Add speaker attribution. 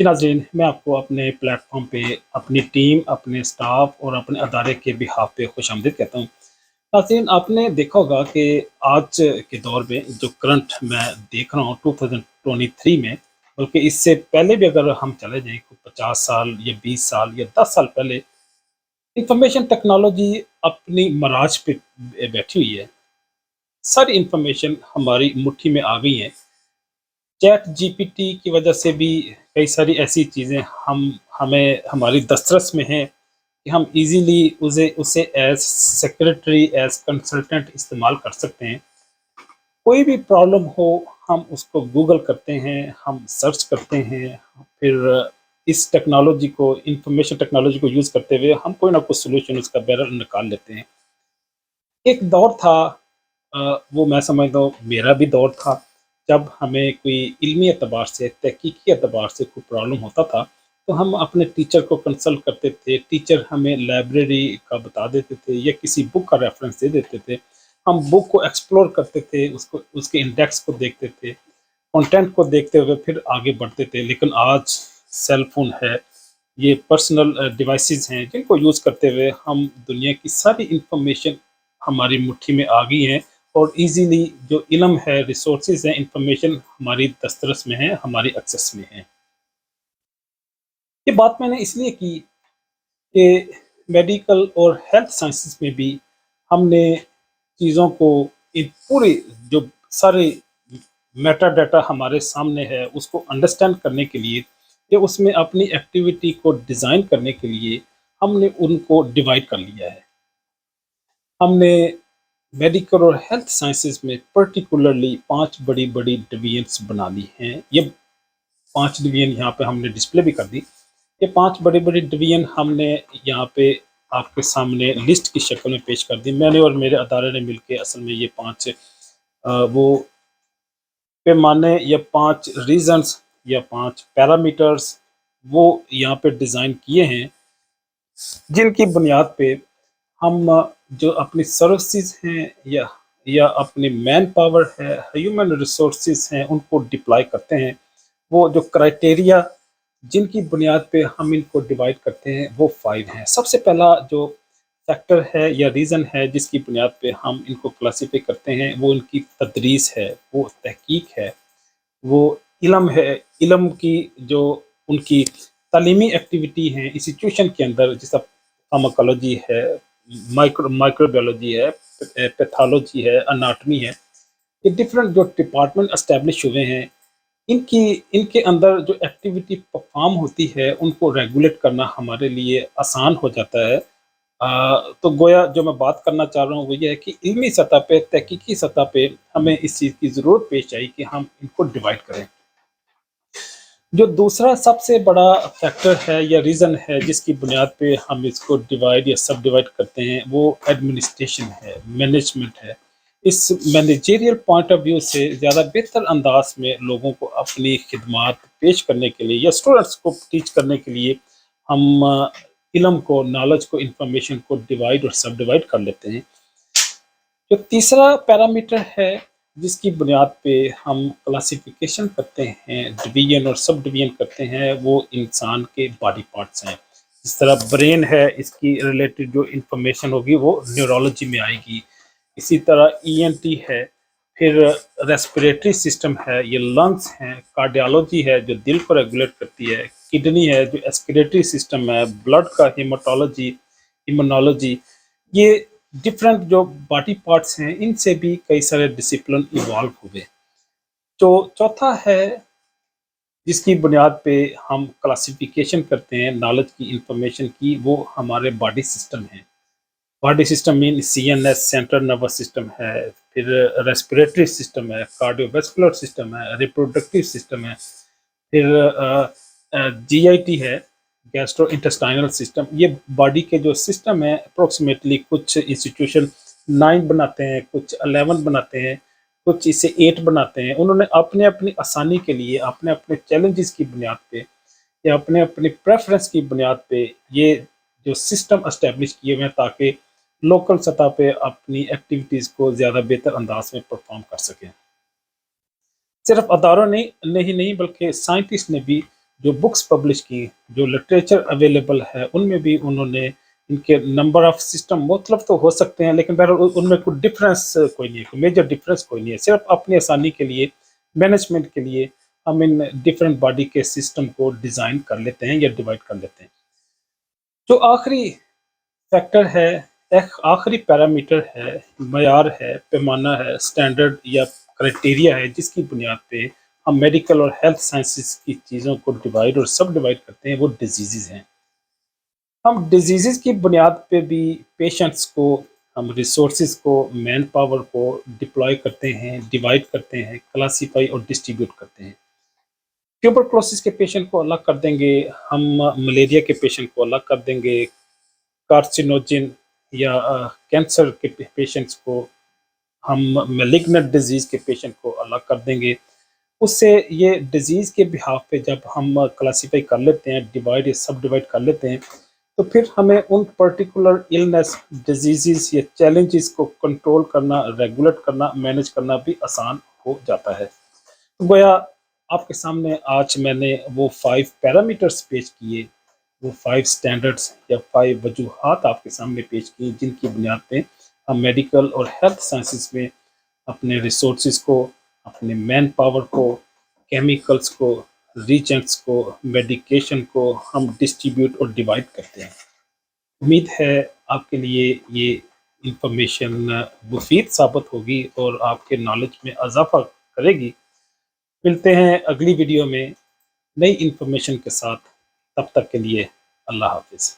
Speaker 1: जी नाज़रीन, मैं आपको अपने प्लेटफ़ॉर्म पे अपनी टीम, अपने स्टाफ़ और अपने अदारे के बिहाफ़ पे खुशामदीद कहता हूँ। नाज़रीन, आपने देखा होगा कि आज के दौर में जो करंट मैं देख रहा हूँ 2023 में, बल्कि इससे पहले भी अगर हम चले जाएँ 50 साल या 20 साल या 10 साल पहले, इन्फॉर्मेशन टेक्नोलॉजी अपनी मराज पे बैठी हुई है। सारी इन्फॉर्मेशन हमारी मुट्ठी में आ गई है। चैट जीपीटी की वजह से भी कई सारी ऐसी चीज़ें हम हमें हमारी दस्तरस में हैं कि हम इजीली उसे एज सेक्रेटरी एज कंसल्टेंट इस्तेमाल कर सकते हैं। कोई भी प्रॉब्लम हो, हम उसको गूगल करते हैं, हम सर्च करते हैं, फिर इस टेक्नोलॉजी को इंफॉर्मेशन टेक्नोलॉजी को यूज़ करते हुए हम कोई ना कोई सोल्यूशन उसका बहरहाल निकाल लेते हैं। एक दौर था, वो मैं समझता हूँ मेरा भी दौर था, जब हमें कोई इल्मी एतबार से, तहकीकी एतबार से कोई प्रॉब्लम होता था, तो हम अपने टीचर को कंसल्ट करते थे। टीचर हमें लाइब्रेरी का बता देते थे या किसी बुक का रेफ़रेंस दे देते थे। हम बुक को एक्सप्लोर करते थे, उसको उसके इंडेक्स को देखते थे, कंटेंट को देखते हुए फिर आगे बढ़ते थे। लेकिन आज सेल फ़ोन है, ये पर्सनल डिवाइसेज़ हैं जिनको यूज़ करते हुए हम दुनिया की सारी इन्फॉर्मेशन हमारी मुट्ठी में आ गई हैं और इजीली जो इल्म है, रिसोर्सेज हैं, इंफॉर्मेशन हमारी दस्तरस में है, हमारी एक्सेस में है। ये बात मैंने इसलिए की कि मेडिकल और हेल्थ साइंसेस में भी हमने चीज़ों को इन पूरी जो सारे मेटा डाटा हमारे सामने है उसको अंडरस्टैंड करने के लिए या उसमें अपनी एक्टिविटी को डिज़ाइन करने के लिए हमने उनको डिवाइड कर लिया है। हमने मेडिकल और हेल्थ साइंसेज में पर्टिकुलरली 5 बड़ी-बड़ी डिवीजन्स बना ली हैं। ये 5 डिवीजन यहाँ पे हमने डिस्प्ले भी कर दी। ये 5 बड़ी-बड़ी डिवीजन हमने यहाँ पे आपके सामने लिस्ट की शक्ल में पेश कर दी। मैंने और मेरे अदारे ने मिलके असल में ये 5 वो पैमाने या 5 रीज़न्स या 5 पैरामीटर्स वो यहाँ पे डिज़ाइन किए हैं, जिनकी बुनियाद पे हम जो अपनी सर्विसेज हैं या अपनी मैन पावर है, ह्यूमन रिसोर्सेज हैं, उनको डिप्लॉय करते हैं। वो जो क्राइटेरिया जिनकी बुनियाद पे हम इनको डिवाइड करते हैं वो 5 हैं। सबसे पहला जो फैक्टर है या रीज़न है जिसकी बुनियाद पे हम इनको क्लासिफ़ाई करते हैं वो इनकी तदरीस है, वो तहकीक है, वो इल्म है। इल्म की जो उनकी तालीमी एक्टिविटी है इंस्टीट्यूशन के अंदर, जैसा फार्माकोलॉजी है, माइक्रोबायोलॉजी है, पैथोलॉजी है, एनाटॉमी है, ये डिफरेंट जो डिपार्टमेंट एस्टेब्लिश हुए हैं, इनकी इनके अंदर जो एक्टिविटी परफॉर्म होती है उनको रेगुलेट करना हमारे लिए आसान हो जाता है। तो गोया जो मैं बात करना चाह रहा हूँ वो ये है कि इल्मी सतह पे, तहकीकी सतह पे हमें इस चीज़ की ज़रूरत पेश आई कि हम इनको डिवाइड करें। जो दूसरा सबसे बड़ा फैक्टर है या रीज़न है जिसकी बुनियाद पे हम इसको डिवाइड या सब डिवाइड करते हैं वो एडमिनिस्ट्रेशन है, मैनेजमेंट है। इस मैनेजेरियल पॉइंट ऑफ व्यू से ज़्यादा बेहतर अंदाज में लोगों को अपनी खिदमात पेश करने के लिए या स्टूडेंट्स को टीच करने के लिए हम इल्म को, नॉलेज को, इंफॉर्मेशन को डिवाइड और सब डिवाइड कर लेते हैं। जो तीसरा पैरामीटर है जिसकी बुनियाद पे हम क्लासिफिकेशन करते हैं, डिवीजन और सब डिवीजन करते हैं, वो इंसान के बॉडी पार्ट्स हैं। जिस तरह ब्रेन है, इसकी रिलेटेड जो इंफॉर्मेशन होगी वो न्यूरोलॉजी में आएगी। इसी तरह ईएनटी है, फिर रेस्पिरेटरी सिस्टम है, ये लंग्स हैं, कार्डियोलॉजी है जो दिल को रेगुलेट करती है, किडनी है जो एक्सक्रीटरी सिस्टम है, ब्लड का हेमाटोलॉजी, इम्यूनोलॉजी, ये डिफरेंट जो बॉडी पार्ट्स हैं इनसे भी कई सारे डिसिप्लिन इवॉल्व हुए। जो चौथा है जिसकी बुनियाद पे हम क्लासिफिकेशन करते हैं नॉलेज की, इंफॉर्मेशन की, वो हमारे बॉडी सिस्टम है। Body system mean CNS, central nervous system है, फिर रेस्पिरेटरी सिस्टम है, कार्डियोवैस्कुलर सिस्टम है, रिप्रोडक्टिव सिस्टम है, फिर जीआईटी है, गैस्ट्रो इंटेस्टाइनल सिस्टम। ये बॉडी के जो सिस्टम है अप्रोक्सीमेटली कुछ इंस्टीट्यूशन 9 बनाते हैं, कुछ 11 बनाते हैं, कुछ इसे 8 बनाते हैं। उन्होंने अपने अपनी आसानी के लिए, अपने अपने चैलेंजेस की बुनियाद पे या अपने अपनी प्रेफरेंस की बुनियाद पे ये जो सिस्टम एस्टेब्लिश किए हुए हैं ताकि लोकल सतह पे अपनी एक्टिविटीज़ को ज़्यादा बेहतर अंदाज में परफॉर्म कर सकें। सिर्फ अदारों ने ही नहीं बल्कि साइंटिस्ट ने भी جو بکس پبلش کی، جو لٹریچر اویلیبل ہے، ان میں بھی انہوں نے ان کے نمبر آف سسٹم مختلف تو ہو سکتے ہیں، لیکن بہرحال ان میں کوئی ڈفرینس کوئی نہیں ہے، کوئی میجر ڈفرینس کوئی نہیں ہے، صرف اپنی آسانی کے لیے، مینجمنٹ کے لیے ہم ان ڈفرینٹ باڈی کے سسٹم کو ڈیزائن کر لیتے ہیں یا ڈیوائڈ کر لیتے ہیں۔ جو آخری فیکٹر ہے، ایک آخری پیرامیٹر ہے، معیار ہے، پیمانہ ہے، سٹینڈرڈ یا کرائٹیریا ہے، جس کی بنیاد پہ ہم میڈیکل اور ہیلتھ سائنسز کی چیزوں کو ڈیوائڈ اور سب ڈیوائڈ کرتے ہیں، وہ ڈیزیزز ہیں۔ ہم ڈیزیزز کی بنیاد پہ بھی پیشنٹس کو، ہم ریسورسز کو، مین پاور کو ڈپلوائے کرتے ہیں، ڈیوائڈ کرتے ہیں، کلاسیفائی اور ڈسٹریبیوٹ کرتے ہیں۔ ٹیوبرکلوسس کے پیشنٹ کو الگ کر دیں گے، ہم ملیریا کے پیشنٹ کو الگ کر دیں گے، کارسینوجن یا کینسر کے پیشنٹس کو، ہم میلیگنٹ ڈیزیز کے پیشنٹ کو الگ کر دیں گے۔ اس سے یہ ڈیزیز کے بہاف پہ جب ہم کلاسیفائی کر لیتے ہیں، ڈیوائڈ یا سب ڈیوائڈ کر لیتے ہیں، تو پھر ہمیں ان پرٹیکولر النس، ڈیزیزز یا چیلنجز کو کنٹرول کرنا، ریگولیٹ کرنا، مینج کرنا بھی آسان ہو جاتا ہے۔ گویا آپ کے سامنے آج میں نے وہ 5 پیرامیٹرز پیش کیے، وہ 5 سٹینڈرڈز یا 5 وجوہات آپ کے سامنے پیش کی، جن کی بنیاد پہ ہم میڈیکل اور ہیلتھ سائنسز میں اپنے ریسورسز کو، اپنے مین پاور کو، کیمیکلز کو، ریجنٹس کو، میڈیکیشن کو ہم ڈسٹریبیوٹ اور ڈیوائڈ کرتے ہیں۔ امید ہے آپ کے لیے یہ انفارمیشن مفید ثابت ہوگی اور آپ کے نالج میں اضافہ کرے گی۔ ملتے ہیں اگلی ویڈیو میں نئی انفارمیشن کے ساتھ، تب تک کے لیے اللہ حافظ۔